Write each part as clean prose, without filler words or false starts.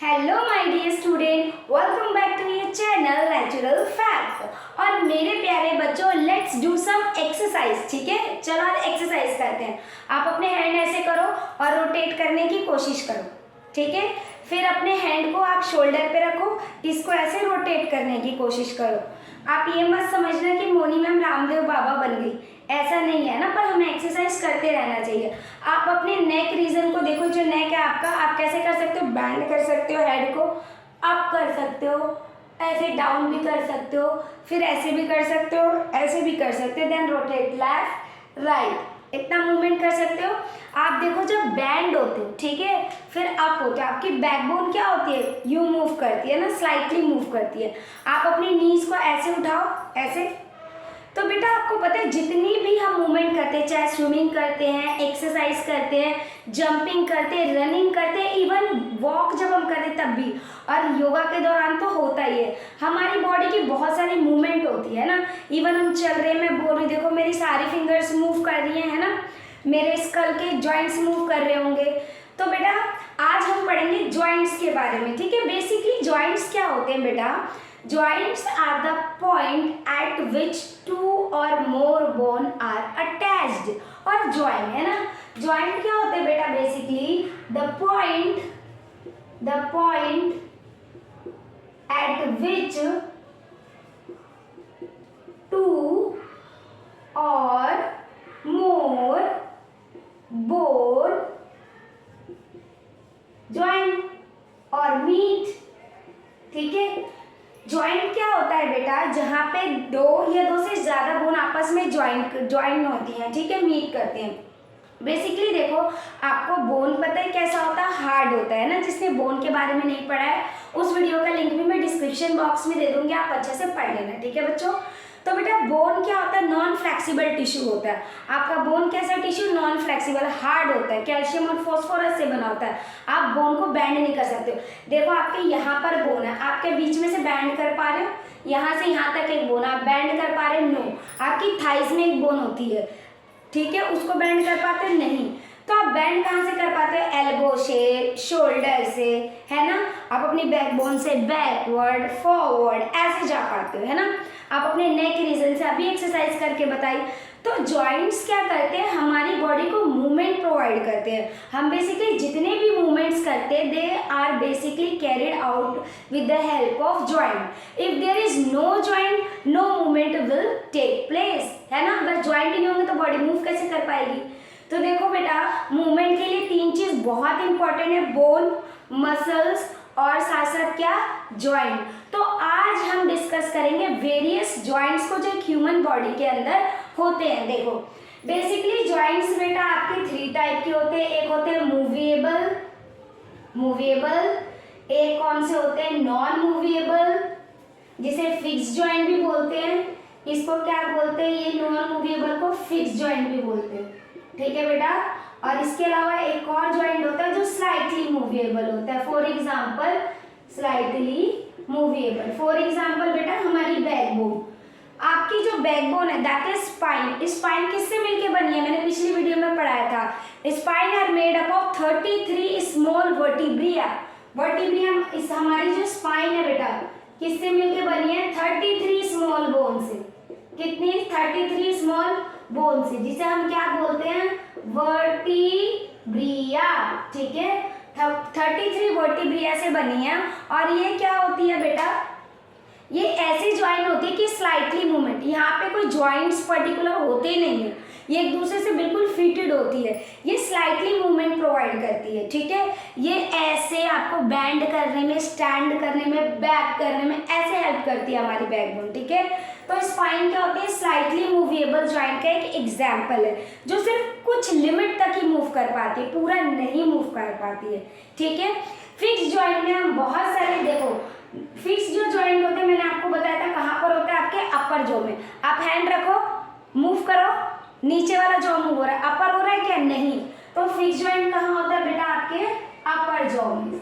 Hello my dear student, welcome back to your channel natural fact. और मेरे प्यारे बच्चों, लेट्स डू सम एक्सरसाइज। ठीक है, चलो आज एक्सरसाइज करते हैं। आप अपने हैंड ऐसे करो और रोटेट करने की कोशिश करो। ठीक है, फिर अपने हैंड को आप शोल्डर पे रखो, इसको ऐसे रोटेट करने की कोशिश करो। आप ये मत समझना कि मोनी मैम रामदेव बाबा बन गई, ऐसा नहीं है ना, पर हमें एक्सरसाइज करते रहना चाहिए। आप अपने नेक रीजन को देखो, जो नेक है आपका, आप कैसे कर सकते हो, बैंड कर सकते हो, हेड को अप कर सकते हो, ऐसे डाउन भी कर सकते हो, फिर ऐसे भी कर सकते हो, ऐसे भी कर सकते हो, देन रोटेट लेफ्ट राइट, इतना मूवमेंट कर सकते हो। आप देखो जब बैंड होते हो, ठीक है, फिर अप होते हो, आपकी बैकबोन क्या होती है, यू मूव करती है ना, स्लाइटली मूव करती है। आप अपनी नीज को ऐसे उठाओ, ऐसे। तो बेटा आपको पता है, जितनी भी हम मूवमेंट करते हैं, चाहे स्विमिंग करते हैं, एक्सरसाइज करते हैं, जंपिंग करते हैं, रनिंग करते हैं, इवन वॉक जब हम करते हैं तब भी, और योगा के दौरान तो होता ही है, हमारी बॉडी की बहुत सारी मूवमेंट होती है ना। इवन हम चल रहे हैं, मैं बोल रही, देखो मेरी सारी फिंगर्स मूव कर रही है ना, मेरे स्कल के जॉइंट्स मूव कर रहे होंगे। तो बेटा आज हम पढ़ेंगे जॉइंट्स के बारे में। ठीक है, बेसिकली जॉइंट्स क्या होते हैं बेटा, joints are the point at which two or more bone are attached। और join है ना, joint क्या होते हैं बेटा, basically the point at which two or more bone join और meet। ठीक है, ज्वाइंट क्या होता है बेटा, जहाँ पे दो या दो से ज्यादा बोन आपस में ज्वाइन होती हैं, ठीक है, मीट करते हैं। बेसिकली देखो, आपको बोन पता है कैसा होता है, हार्ड होता है ना। जिसने बोन के बारे में नहीं पढ़ा है, उस वीडियो का लिंक भी मैं डिस्क्रिप्शन बॉक्स में दे दूंगी, आप अच्छे से पढ़ लेना। ठीक है बच्चों, तो बेटा बोन क्या होता है, नॉन फ्लेक्सिबल टिश्यू होता है। आपका बोन कैसा टिश्यू, नॉन फ्लेक्सिबल, हार्ड होता है, कैल्शियम और फास्फोरस से बना होता है। आप बोन को बैंड नहीं कर सकते हो। देखो आपके यहाँ पर बोन है, आपके बीच में से बैंड कर पा रहे हो, यहाँ से यहाँ तक एक बोन, आप बैंड कर पा रहे हो, नो। आपकी थाइस में एक बोन होती है, ठीक है, उसको बैंड कर पाते हो, नहीं। तो आप बैंड कहाँ से कर पाते हो, एल्बो से, शोल्डर से, है ना। आप अपनी बैकबोन से बैकवर्ड फॉरवर्ड ऐसे जा पाते हो, है ना। आप अपने नेक रीजन से अभी एक्सरसाइज करके बताइए। तो जॉइंट्स क्या करते हैं, हमारी बॉडी को मूवमेंट प्रोवाइड करते हैं। हम बेसिकली जितने भी मूवमेंट्स करते हैं, they are basically carried out with the help of joint. If there is no joint, no movement will take place, है ना। अगर जॉइंट ही नहीं होंगे तो बॉडी मूव कैसे कर पाएगी। तो देखो बेटा, मूवमेंट के लिए तीन चीज बहुत इंपॉर्टेंट है, बोन, मसल्स और साथ साथ क्या, जॉइंट। तो आज हम डिस्कस करेंगे वेरियस जॉइंट्स को जो एक बॉडी के अंदर होते हैं। देखो बेसिकली जॉइंट्स बेटा आपके थ्री टाइप के होते हैं। एक होते हैं मूवेबल, एक कौन से होते हैं, नॉन मूवेबल, जिसे फिक्स जॉइंट भी बोलते हैं। इसको क्या बोलते हैं, ये नॉन मूवेबल को फिक्स जॉइंट भी बोलते हैं। ठीक है बेटा, और इसके अलावा एक और जॉइंट होता है जो स्लाइटली मूवेबल होता है। For example slightly movable, for example बेटा हमारी बैकबोन, आपकी जो बैकबोन है दैट इज स्पाइन। स्पाइन किससे मिलके बनी है, मैंने पिछली वीडियो में पढ़ाया था। Spine are made up of 33 small vertebrae. Vertebrae इस हमारी जो स्पाइन है बेटा किससे मिलके बनी है, 33 स्मॉल बोन से। कितनी, 33 स्मॉल बोन से, जिसे हम क्या बोलते हैं, वर्टिब्रिया। ठीक है, 33 वर्टिब्रिया से बनी है। और ये क्या होती है बेटा, ये ऐसी ज्वाइन होती है कि स्लाइटली मूवमेंट, यहाँ पे कोई ज्वाइंट्स पर्टिकुलर होते नहीं है, ये एक दूसरे से बिल्कुल फिटेड होती है, ये स्लाइटली मूवमेंट प्रोवाइड करती है। ठीक है, ये ऐसे आपको बैंड करने में, स्टैंड करने में, बैक करने में ऐसे हेल्प करती है हमारी बैकबोन। ठीक है, तो स्पाइन क्या होती है, स्लाइटली मूवेबल जॉइंट का एक एग्जाम्पल है, जो सिर्फ कुछ लिमिट तक ही मूव कर पाती है, पूरा नहीं मूव कर पाती है। ठीक है, फिक्स जॉइंट में हम बहुत सारे, देखो फिक्स जो जॉइंट होते हैं मैंने आपको बताया था कहाँ पर होता है, आपके अपर जॉ में। आप हैंड रखो, मूव करो, नीचे वाला जॉ मूव हो रहा है, अपर हो रहा है क्या, नहीं। तो फिक्स जॉइंट कहाँ होता है बेटा, आपके अपर जॉ में,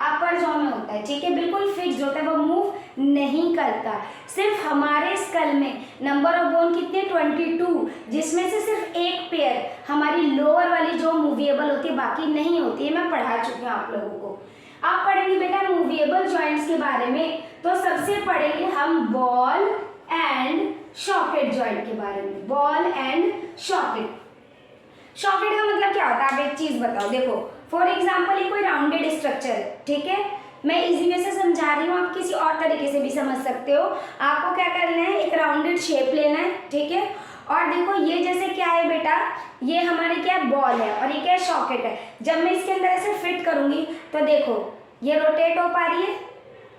अपर जॉ में होता है। ठीक है, बिल्कुल फिक्स होता है, वो मूव नहीं करता। सिर्फ हमारे स्कल में नंबर ऑफ बोन कितने 22, जिसमें से सिर्फ एक पेयर हमारी लोअर वाली जो मूवेबल होती है, बाकी नहीं होती है। मैं पढ़ा चुकी हूँ आप लोगों को। आप पढ़ेंगे बेटा मूवेबल जॉइंट्स के बारे में, तो सबसे पढ़ेंगे हम बॉल एंड सॉकेट जॉइंट के बारे में। बॉल एंड सॉकेट, सॉकेट का मतलब क्या होता है? आप एक चीज बताओ। देखो फॉर एग्जाम्पल ये कोई राउंडेड स्ट्रक्चर है, ठीक है, मैं इजी वे से समझा रही हूँ, आप किसी और तरीके से भी समझ सकते हो। आपको क्या करना है, एक राउंडेड शेप लेना है, ठीक है। और देखो ये जैसे क्या है बेटा, ये हमारी क्या बॉल है और ये क्या सॉकेट है। जब मैं इसके अंदर ऐसे फिट करूंगी तो देखो ये रोटेट हो पा रही है,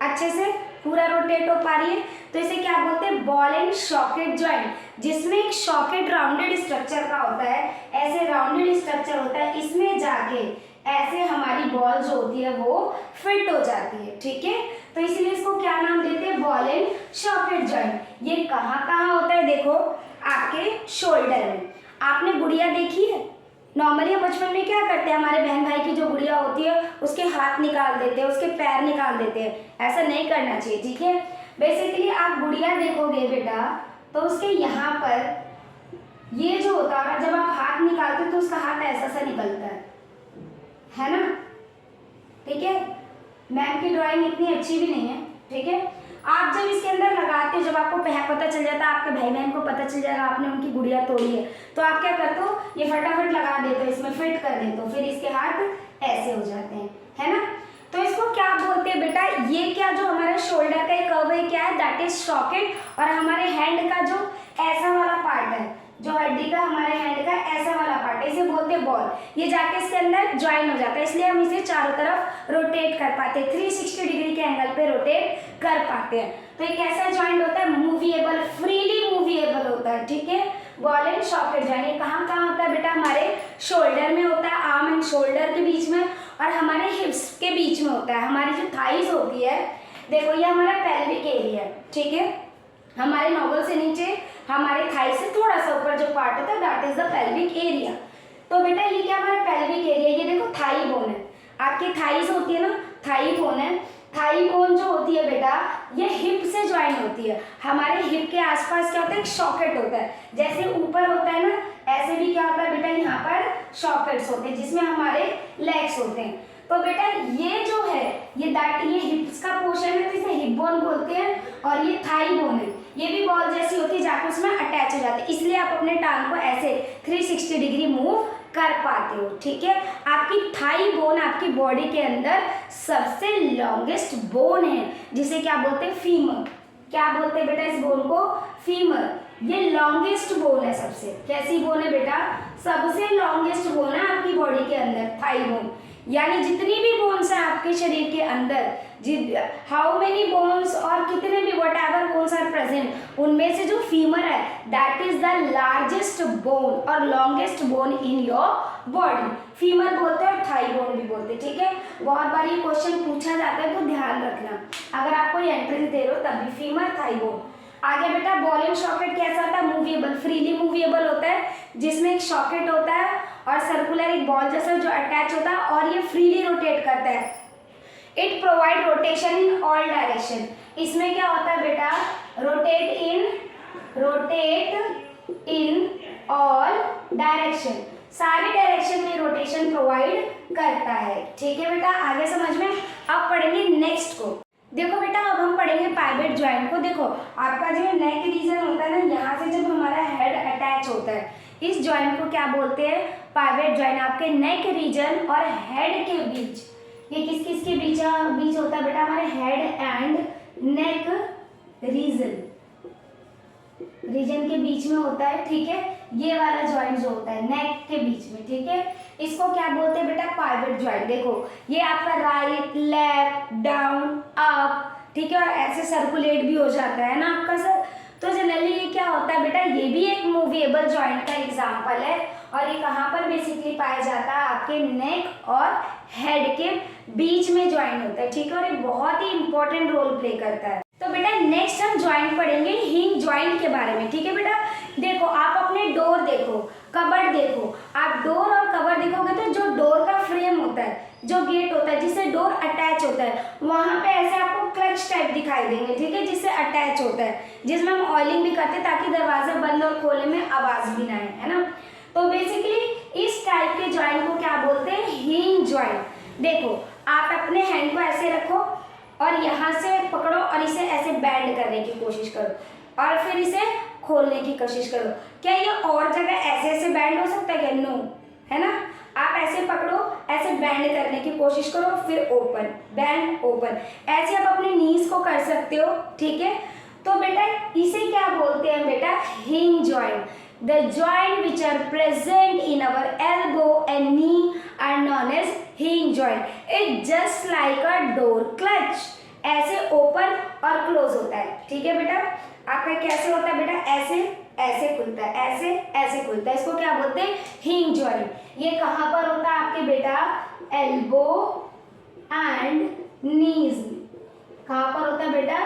अच्छे से पूरा रोटेट हो पा रही है, तो इसे क्या बोलते हैं? बॉल एंड सॉकेट जॉइंट, जिसमें एक सॉकेट राउंडेड स्ट्रक्चर का होता है, ऐसे राउंडेड स्ट्रक्चर होता है, इसमें जाके ऐसे हमारी बॉल जो होती है वो फिट हो जाती है, ठीक है। तो इसलिए इसको क्या नाम देते हैं? Ball and socket joint. ये कहाँ कहाँ होता है? देखो आपके शोल्डर में। आपने गुड़िया देखी है? नॉर्मली बचपन में क्या करते हैं, हमारे बहन भाई की जो गुड़िया होती है उसके हाथ निकाल देते हैं, उसके पैर निकाल देते हैं। ऐसा नहीं करना चाहिए, ठीक है। बेसिकली आप गुड़िया देखोगे बेटा तो उसके यहाँ पर ये जो होता है, जब आप हाथ निकालते हो तो उसका हाथ ऐसा सा निकलता है ना, ठीक है। मैम की ड्राइंग इतनी अच्छी भी नहीं है, ठीक है। आप जब इसके अंदर लगाते हो, जब आपको पता चल जाता है, आपके भाई बहन को पता चल जाएगा आपने उनकी गुड़िया तोड़ी है, तो आप क्या करते हो, ये फटाफट लगा देते हो, इसमें फिट कर देते हो, फिर इसके हाथ ऐसे हो जाते हैं, है ना। तो इसको क्या बोलते हैं बेटा? ये क्या जो हमारा शोल्डर का एक कर्व है, क्या है? That is socket. और हमारे हैंड का जो ऐसा वाला पार्ट है, जो हड्डी का हमारे हैंड का ऐसा वाला पार्ट है, इसे बोलते हैं बॉल। ये जाके इसके अंदर ज्वाइन हो जाता है, इसलिए हम इसे चारों तरफ रोटेट कर पाते हैं, 360 डिग्री के एंगल पे रोटेट कर पाते हैं। तो एक ऐसा ज्वाइंट होता है मूवेबल, फ्रीली मूवेबल होता है, ठीक है। बॉल एंड सॉकेट ज्वाइंट ये कहाँ कहाँ होता है बेटा? हमारे शोल्डर में होता है, आर्म एंड शोल्डर के बीच में, और हमारे हिप्स के बीच में होता है। हमारी जो थाइज होती है, देखो ये हमारा पेल्विक एरिया है, ठीक है। हमारे नोगल से नीचे, हमारे थाई से थोड़ा सा ऊपर जो पार्ट होता है that is the pelvic area. तो बेटा ये क्या हमारा पेल्विक एरिया, ये देखो थाई बोन है, आपकी थाइज होती है ना, थाई बोन है। थाई बोन जो होती है बेटा, ये हिप से ज्वाइन होती है। हमारे हिप के आसपास क्या होता है? एक सॉकेट होता है, जैसे ऊपर होता है ना, ऐसे भी क्या होता है बेटा, यहाँ पर सॉकेट्स होते हैं जिसमें हमारे लेग्स होते हैं। तो बेटा ये जो है, ये हिप्स का पोर्शन है, तो इसे हिप बोन बोलते हैं, और ये थाई बोन है, ये भी बॉल जैसी होती है, जाकर उसमें अटैच हो जाते हैं, इसलिए आप अपने टांग को ऐसे 360 डिग्री मूव कर पाते हो, ठीक है। आपकी थाई बोन आपकी बॉडी के अंदर सबसे लॉन्गेस्ट बोन है, जिसे क्या बोलते हैं? फीमर। क्या बोलते हैं बेटा इस बोन को? फीमर। ये लॉन्गेस्ट बोन है सबसे। कैसी बोन है बेटा? सबसे लॉन्गेस्ट बोन है आपकी बॉडी के अंदर, थाई बोन। यानी जितनी भी बोन्स है आपके शरीर के अंदर, हाउ मेनी बोन्स और कितने भी whatever bones are present, उनमें से जो फीमर है that is the largest bone और longest bone in your body. Femur बोलते हैं और थाई बोन भी बोलते हैं, ठीक है। बहुत बार ये क्वेश्चन पूछा जाता है, तो ध्यान रखना अगर आपको ये एंट्रेंस दे रहे हो तभी, फीमर थाई बोन। आगे बेटा बॉल एंड सॉकेट कैसा होता है? मूवेबल, फ्रीली मूवेबल होता है, जिसमें एक सॉकेट होता है और सर्कुलर एक बॉल जैसा जो अटैच होता है, और ये फ्रीली रोटेट करता है। It provide rotation in all direction. इसमें क्या होता है बेटा? रोटेट इन ऑल डायरेक्शन, सारे डायरेक्शन में रोटेशन प्रोवाइड करता है, ठीक है बेटा। आगे समझ में। अब पढ़ेंगे नेक्स्ट को। देखो बेटा अब हम पढ़ेंगे पाइवेट ज्वाइंट को। देखो आपका जो नेक रीजन होता है ना, यहाँ से जब हमारा हेड अटैच होता है, इस ज्वाइंट को क्या बोलते हैं? Pivot joint. आपके नेक रीजन और हेड के बीच, ये किस किस के बीच होता है बेटा? हमारे हेड एंड नेक रीजन के बीच में होता है, ठीक है। ये वाला ज्वाइंट जो होता है नेक के बीच में, ठीक है, इसको क्या बोलते हैं बेटा? Pivot joint. देखो ये आपका राइट, लेफ्ट, डाउन, अप, ठीक है, और ऐसे सर्कुलेट भी हो जाता है ना आपका सर। तो जनरली ये क्या होता है बेटा? ये भी एक मूवेबल ज्वाइंट का एग्जांपल है, और ये कहाँ पर बेसिकली पाया जाता है? आपके नेक और हेड के बीच में ज्वाइंट होता है, ठीक है, और ये बहुत ही इंपॉर्टेंट रोल प्ले करता है। तो बेटा नेक्स्ट हम ज्वाइंट पढ़ेंगे हिंज ज्वाइंट के बारे में, ठीक है बेटा। देखो आप अपने डोर देखो, कबर्ड देखो, आप डोर और कबर्ड देखोगे तो जो डोर का फ्रेम होता है, जो गेट होता है जिससे डोर अटैच होता है, वहां पे ऐसे आपको क्लच टाइप दिखाई दिखाई देंगे, ठीक है, जिससे अटैच होता है, जिसमें हम ऑयलिंग भी करते हैं ताकि दरवाजा बंद और खोलने में आवाज़ भी ना आए, है ना। तो बेसिकली इस टाइप के जॉइंट को क्या बोलते हैं, हिंज जॉइंट। देखो आप अपने हैंड को ऐसे रखो और यहाँ से पकड़ो और इसे ऐसे बैंड करने की कोशिश करो और फिर इसे खोलने की कोशिश करो। क्या ये और जगह ऐसे ऐसे बैंड हो सकता है क्या, नो, है ना। आप ऐसे पकड़ो, ऐसे बैंड करने की कोशिश करो, फिर ओपन, बैंड, ओपन, ऐसे आप अपने नीज को कर सकते हो, ठीक है। तो बेटा इसे क्या बोलते हैं बेटा, hinge joint. The joint which are present in our elbow and knee are known as hinge joint. It just like a door clutch, ऐसे ओपन और क्लोज होता है, ठीक है बेटा। आपका कैसे होता है बेटा, ऐसे ऐसे खुलता है, ऐसे ऐसे खुलता है, इसको क्या बोलते हैं, हिंज जॉइंट। ये कहाँ पर होता है आपके बेटा, एल्बो एंड नीज। कहाँ पर होता है बेटा,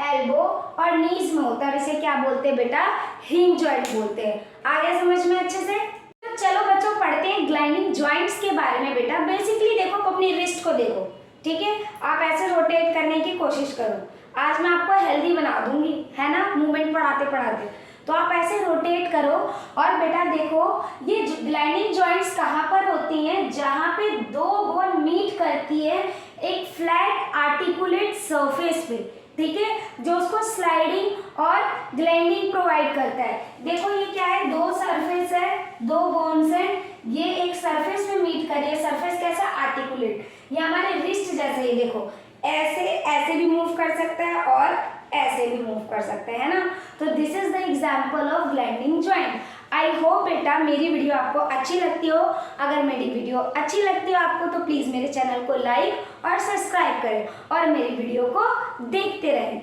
एल्बो और नीज में होता है, इसे क्या बोलते हैं बेटा, हिंज जॉइंट बोलते हैं। आ गया समझ में अच्छे से। तो चलो बच्चों पढ़ते हैं ग्लाइडिंग जॉइंट्स के बारे में। बेटा बेसिकली देखो, अपनी रिस्ट को देखो, ठीक है, आप ऐसे रोटेट करने की कोशिश करो। आज मैं आपको हेल्दी बना दूंगी, है ना, मूवमेंट पढ़ाते पढ़ाते। तो आप ऐसे रोटेट करो और बेटा देखो ये ग्लाइडिंग जॉइंट्स कहाँ पर होती हैं, जहाँ पे दो बोन मीट करती है एक फ्लैट आर्टिकुलेट सरफेस पे, ठीक है, जो उसको स्लाइडिंग और ग्लाइडिंग प्रोवाइड करता है। देखो ये क्या है, दो सरफेस है, दो बोन्स है, ये एक सरफेस पे मीट कर रही है, सरफेस कैसा, आर्टिकुलेट। ये हमारे रिस्ट जैसे ही देखो ऐसे ऐसे भी मूव कर सकता है और ऐसे भी मूव कर सकते हैं ना। तो this is the example of gliding joint. I hope बेटा मेरी वीडियो आपको अच्छी लगती हो। अगर मेरी वीडियो अच्छी लगती हो आपको तो प्लीज़ मेरे चैनल को लाइक और सब्सक्राइब करें और मेरी वीडियो को देखते रहें।